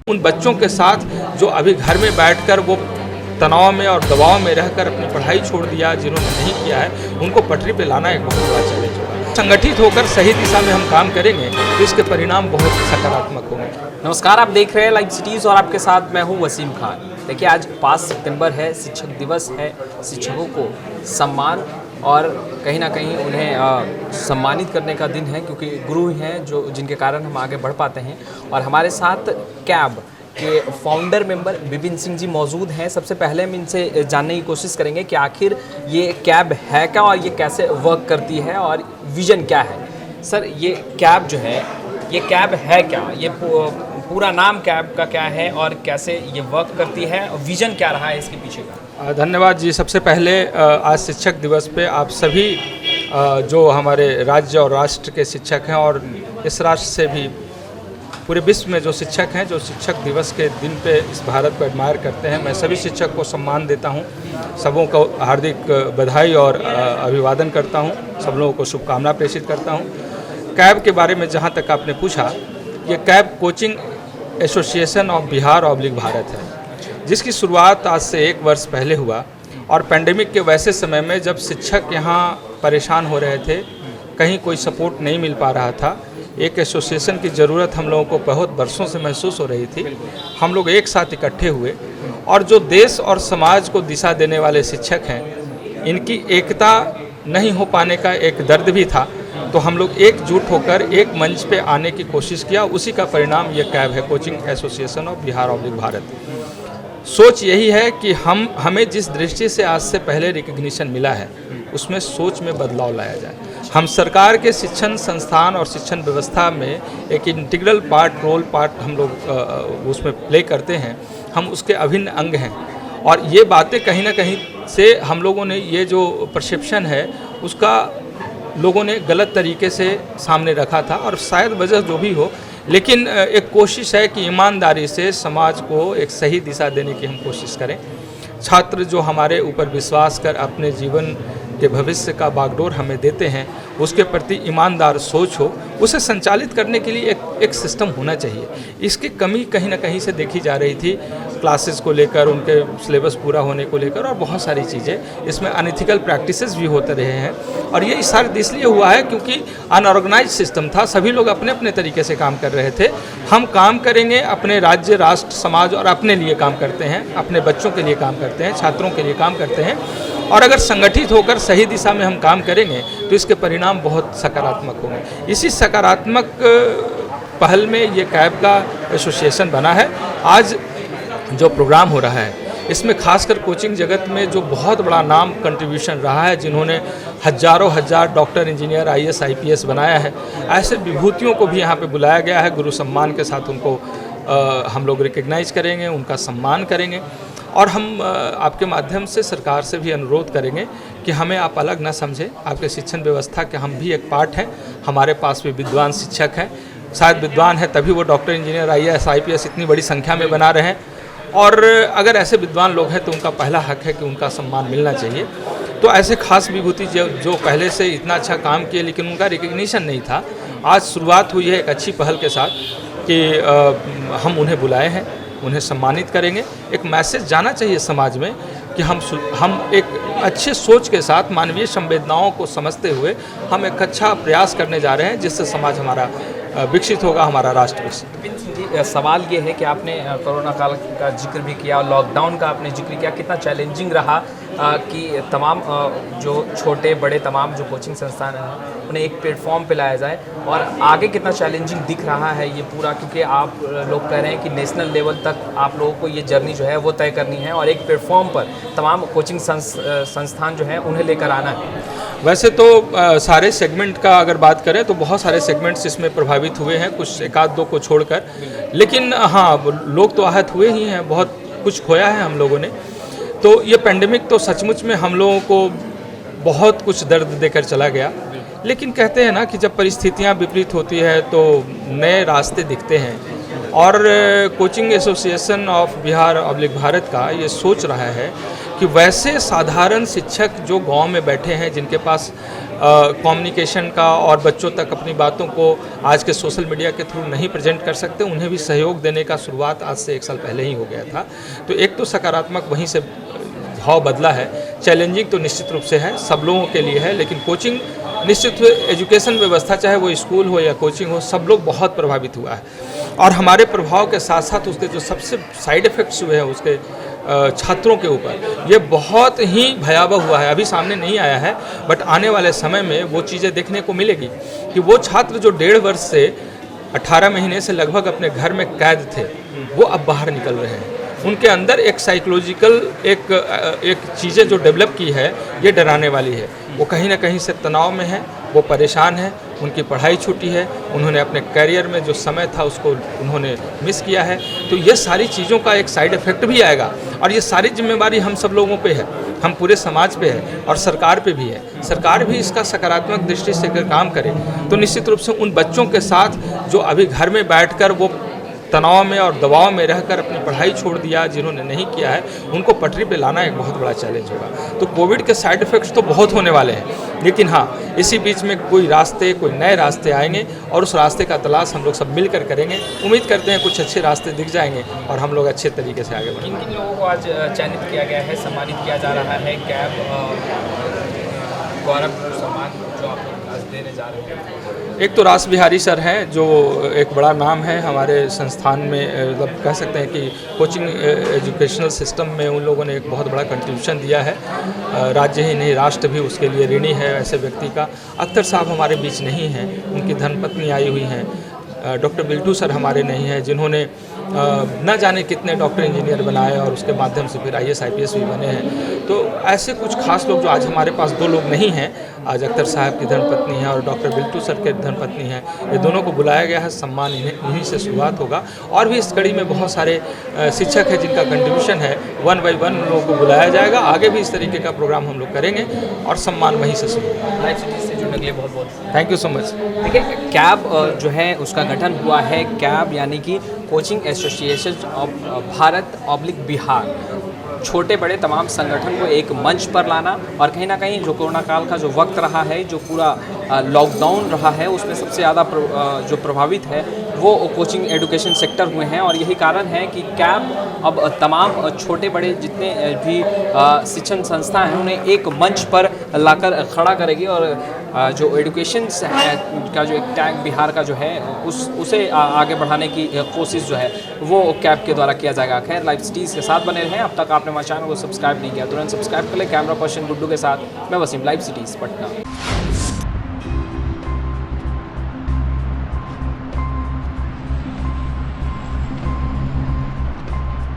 उन बच्चों के साथ जो अभी घर में बैठकर वो तनाव में और दबाव में रहकर अपनी पढ़ाई छोड़ दिया, जिन्होंने नहीं किया है, उनको पटरी पे लाना एक बहुत बड़ा चैलेंज होगा। संगठित होकर सही दिशा में हम काम करेंगे तो इसके परिणाम बहुत सकारात्मक होंगे। नमस्कार, आप देख रहे हैं लाइव सिटीज़ और आपके साथ मैं हूं वसीम खान। देखिए, आज 5 सितंबर है, शिक्षक दिवस है। शिक्षकों को सम्मान और कहीं ना कहीं उन्हें सम्मानित करने का दिन है, क्योंकि गुरु हैं जो जिनके कारण हम आगे बढ़ पाते हैं। और हमारे साथ कैब के फाउंडर मेंबर विपिन सिंह जी मौजूद हैं। सबसे पहले हम इनसे जानने की कोशिश करेंगे कि आखिर ये कैब है क्या और ये कैसे वर्क करती है और विज़न क्या है। सर, ये कैब जो है, ये कैब है क्या? ये पूरा नाम कैब का क्या है और कैसे ये वर्क करती है और विज़न क्या रहा है इसके पीछे का? धन्यवाद जी। सबसे पहले आज शिक्षक दिवस पे आप सभी जो हमारे राज्य और राष्ट्र के शिक्षक हैं और इस राष्ट्र से भी पूरे विश्व में जो शिक्षक हैं, जो शिक्षक दिवस के दिन पे इस भारत को एडमायर करते हैं, मैं सभी शिक्षक को सम्मान देता हूं, सबों को हार्दिक बधाई और अभिवादन करता हूं, सब लोगों को शुभकामना प्रेषित करता हूं। कैब के बारे में जहां तक आपने पूछा, ये cab coaching association of Bihar oblique Bharat है, जिसकी शुरुआत आज से 1 वर्ष पहले हुआ। और पेंडेमिक के वैसे समय में जब शिक्षक यहाँ परेशान हो रहे थे, कहीं कोई सपोर्ट नहीं मिल पा रहा था, एक एसोसिएशन की ज़रूरत हम लोगों को बहुत वर्षों से महसूस हो रही थी। हम लोग एक साथ इकट्ठे हुए और जो देश और समाज को दिशा देने वाले शिक्षक हैं, इनकी एकता नहीं हो पाने का एक दर्द भी था, तो हम लोग एकजुट होकर एक मंच पे आने की कोशिश किया। उसी का परिणाम ये कैब है, coaching association of Bihar oblique Bharat. सोच यही है कि हमें जिस दृष्टि से आज से पहले रिकग्निशन मिला है, उसमें सोच में बदलाव लाया जाए। हम सरकार के शिक्षण संस्थान और शिक्षण व्यवस्था में एक इंटीग्रल रोल पार्ट हम लोग उसमें प्ले करते हैं, हम उसके अभिन्न अंग हैं। और ये बातें कहीं ना कहीं से हम लोगों ने, ये जो परसेप्शन है उसका लोगों ने गलत तरीके से सामने रखा था, और शायद वजह जो भी हो, लेकिन एक कोशिश है कि ईमानदारी से समाज को एक सही दिशा देने की हम कोशिश करें। छात्र जो हमारे ऊपर विश्वास कर अपने जीवन के भविष्य का बागडोर हमें देते हैं, उसके प्रति ईमानदार सोच हो, उसे संचालित करने के लिए एक सिस्टम होना चाहिए। इसकी कमी कहीं ना कहीं से देखी जा रही थी, क्लासेस को लेकर, उनके सिलेबस पूरा होने को लेकर, और बहुत सारी चीज़ें। इसमें अनइथिकल प्रैक्टिसेस भी होते रहे हैं, और ये सारा इसलिए हुआ है क्योंकि अनऑर्गेनाइज सिस्टम था, सभी लोग अपने अपने तरीके से काम कर रहे थे। हम काम करेंगे अपने राज्य, राष्ट्र, समाज और अपने लिए काम करते हैं, अपने बच्चों के लिए काम करते हैं, छात्रों के लिए काम करते हैं। और अगर संगठित होकर सही दिशा में हम काम करेंगे तो इसके परिणाम बहुत सकारात्मक होंगे। इसी सकारात्मक पहल में ये कैब का एसोसिएशन बना है। आज जो प्रोग्राम हो रहा है, इसमें खासकर कोचिंग जगत में जो बहुत बड़ा नाम कंट्रीब्यूशन रहा है, जिन्होंने हजार डॉक्टर, इंजीनियर, IAS, IPS बनाया है, ऐसे विभूतियों को भी यहाँ पे बुलाया गया है। गुरु सम्मान के साथ उनको हम लोग रिकग्नाइज करेंगे, उनका सम्मान करेंगे। और हम आपके माध्यम से सरकार से भी अनुरोध करेंगे कि हमें आप अलग ना समझें, आपके शिक्षण व्यवस्था के हम भी एक पार्ट हैं। हमारे पास भी विद्वान शिक्षक हैं, शायद विद्वान है तभी वो डॉक्टर, इंजीनियर, IAS, IPS इतनी बड़ी संख्या में बना रहे हैं। और अगर ऐसे विद्वान लोग हैं तो उनका पहला हक है कि उनका सम्मान मिलना चाहिए। तो ऐसे खास विभूति जो पहले से इतना अच्छा काम किए लेकिन उनका रिकग्निशन नहीं था, आज शुरुआत हुई है एक अच्छी पहल के साथ कि हम उन्हें बुलाए हैं, उन्हें सम्मानित करेंगे। एक मैसेज जाना चाहिए समाज में कि हम एक अच्छे सोच के साथ मानवीय संवेदनाओं को समझते हुए हम एक अच्छा प्रयास करने जा रहे हैं, जिससे समाज हमारा विकसित होगा, हमारा राष्ट्र विकसित। सवाल ये है कि आपने कोरोना काल का जिक्र भी किया, लॉकडाउन का आपने जिक्र किया, कितना चैलेंजिंग रहा कि तमाम जो छोटे बड़े तमाम जो कोचिंग संस्थान हैं उन्हें एक प्लेटफॉर्म पे लाया जाए, और आगे कितना चैलेंजिंग दिख रहा है ये पूरा, क्योंकि आप लोग कह रहे हैं कि नेशनल लेवल तक आप लोगों को ये जर्नी जो है वो तय करनी है और एक प्लेटफॉर्म पर तमाम कोचिंग संस्थान जो हैं उन्हें लेकर आना है। वैसे तो सारे सेगमेंट का अगर बात करें तो बहुत सारे सेगमेंट्स इसमें प्रभावित हुए हैं, कुछ एक आध दो को छोड़कर, लेकिन हाँ, लोग तो आहत हुए ही हैं, बहुत कुछ खोया है हम लोगों ने। तो ये पेंडेमिक तो सचमुच में हम लोगों को बहुत कुछ दर्द देकर चला गया, लेकिन कहते हैं ना कि जब परिस्थितियां विपरीत होती है तो नए रास्ते दिखते हैं। और coaching association of Bihar oblique Bharat का ये सोच रहा है कि वैसे साधारण शिक्षक जो गांव में बैठे हैं, जिनके पास कम्युनिकेशन का और बच्चों तक अपनी बातों को आज के सोशल मीडिया के थ्रू नहीं प्रेजेंट कर सकते, उन्हें भी सहयोग देने का शुरुआत आज से 1 साल पहले ही हो गया था। तो एक तो सकारात्मक वहीं से भाव बदला है। चैलेंजिंग तो निश्चित रूप से है, सब लोगों के लिए है, लेकिन कोचिंग निश्चित एजुकेशन व्यवस्था, चाहे वो स्कूल हो या कोचिंग हो, सब लोग बहुत प्रभावित हुआ है। और हमारे प्रभाव के साथ साथ उसके जो सबसे साइड इफ़ेक्ट्स हुए हैं उसके छात्रों के ऊपर, ये बहुत ही भयावह हुआ है। अभी सामने नहीं आया है, बट आने वाले समय में वो चीज़ें देखने को मिलेगी कि वो छात्र जो 1.5 वर्ष से 18 महीने से लगभग अपने घर में कैद थे, वो अब बाहर निकल रहे हैं। उनके अंदर एक साइकोलॉजिकल एक चीज़ें जो डेवलप की है, ये डराने वाली है। वो कहीं ना कहीं से तनाव में है, वो परेशान है, उनकी पढ़ाई छूटी है, उन्होंने अपने करियर में जो समय था उसको उन्होंने मिस किया है। तो ये सारी चीज़ों का एक साइड इफ़ेक्ट भी आएगा, और ये सारी जिम्मेवारी हम सब लोगों पे है, हम पूरे समाज पे है और सरकार पे भी है। सरकार भी इसका सकारात्मक दृष्टि से अगर काम करे तो निश्चित रूप से उन बच्चों के साथ जो अभी घर में बैठकर वो तनाव में और दबाव में रहकर अपनी पढ़ाई छोड़ दिया, जिन्होंने नहीं किया है, उनको पटरी पे लाना एक बहुत बड़ा चैलेंज होगा। तो कोविड के साइड इफ़ेक्ट्स तो बहुत होने वाले हैं, लेकिन हाँ, इसी बीच में कोई नए रास्ते आएंगे और उस रास्ते का तलाश हम लोग सब मिलकर करेंगे। उम्मीद करते हैं कुछ अच्छे रास्ते दिख जाएंगे और हम लोग अच्छे तरीके से आगे बढ़ेंगे। किन किन लोगों को आज चयनित किया गया है, सम्मानित किया जा रहा है? कैब गौरव सम्मान जो आप लोग आज देने जा रहे हैं? एक तो रास बिहारी सर हैं, जो एक बड़ा नाम है हमारे संस्थान में, मतलब कह सकते हैं कि कोचिंग एजुकेशनल सिस्टम में उन लोगों ने एक बहुत बड़ा कंट्रीब्यूशन दिया है। राज्य ही नहीं, राष्ट्र भी उसके लिए ऋणी है ऐसे व्यक्ति का। अख्तर साहब हमारे बीच नहीं हैं, उनकी धर्मपत्नी आई हुई हैं। डॉक्टर बिल्टू सर हमारे नहीं हैं, जिन्होंने न जाने कितने डॉक्टर इंजीनियर बनाए और उसके माध्यम से फिर IAS IPS भी बने हैं। तो ऐसे कुछ खास लोग जो आज हमारे पास 2 लोग नहीं हैं, आज अख्तर साहब की धर्मपत्नी हैं और डॉक्टर बिल्टू सर के धर्मपत्नी हैं, ये दोनों को बुलाया गया है। सम्मान इन्हीं से शुरुआत होगा, और भी इस कड़ी में बहुत सारे शिक्षक हैं जिनका कंट्रीब्यूशन है। 1 by 1 लोगों को बुलाया जाएगा। आगे भी इस तरीके का प्रोग्राम हम लोग करेंगे और सम्मान वहीं से शुरू होगा। लाइव सिटीज से जुड़ने के लिए बहुत बहुत थैंक यू सो मच। देखिए, कैब जो है उसका गठन हुआ है। कैब यानी कि coaching association of Bharat oblique Bihar. छोटे बड़े तमाम संगठन को एक मंच पर लाना, और कहीं ना कहीं जो कोरोना काल का जो वक्त रहा है, जो पूरा लॉकडाउन रहा है, उसमें सबसे ज़्यादा जो प्रभावित है वो कोचिंग एजुकेशन सेक्टर हुए हैं। और यही कारण है कि कैब अब तमाम छोटे बड़े जितने भी शिक्षण संस्थान हैं उन्हें एक मंच पर लाकर खड़ा करेगी, और जो एजुकेशन का जो एक टैग बिहार का जो है उसे आगे बढ़ाने की कोशिश जो है वो कैब के द्वारा किया जाएगा। खैर, लाइव सिटीज़ के साथ बने रहें। अब तक आपने हमारे चैनल को सब्सक्राइब नहीं किया, तुरंत सब्सक्राइब कर ले। कैमरा पर्सन गुड्डू के साथ मैं वसीम, लाइव सिटीज़ पटना।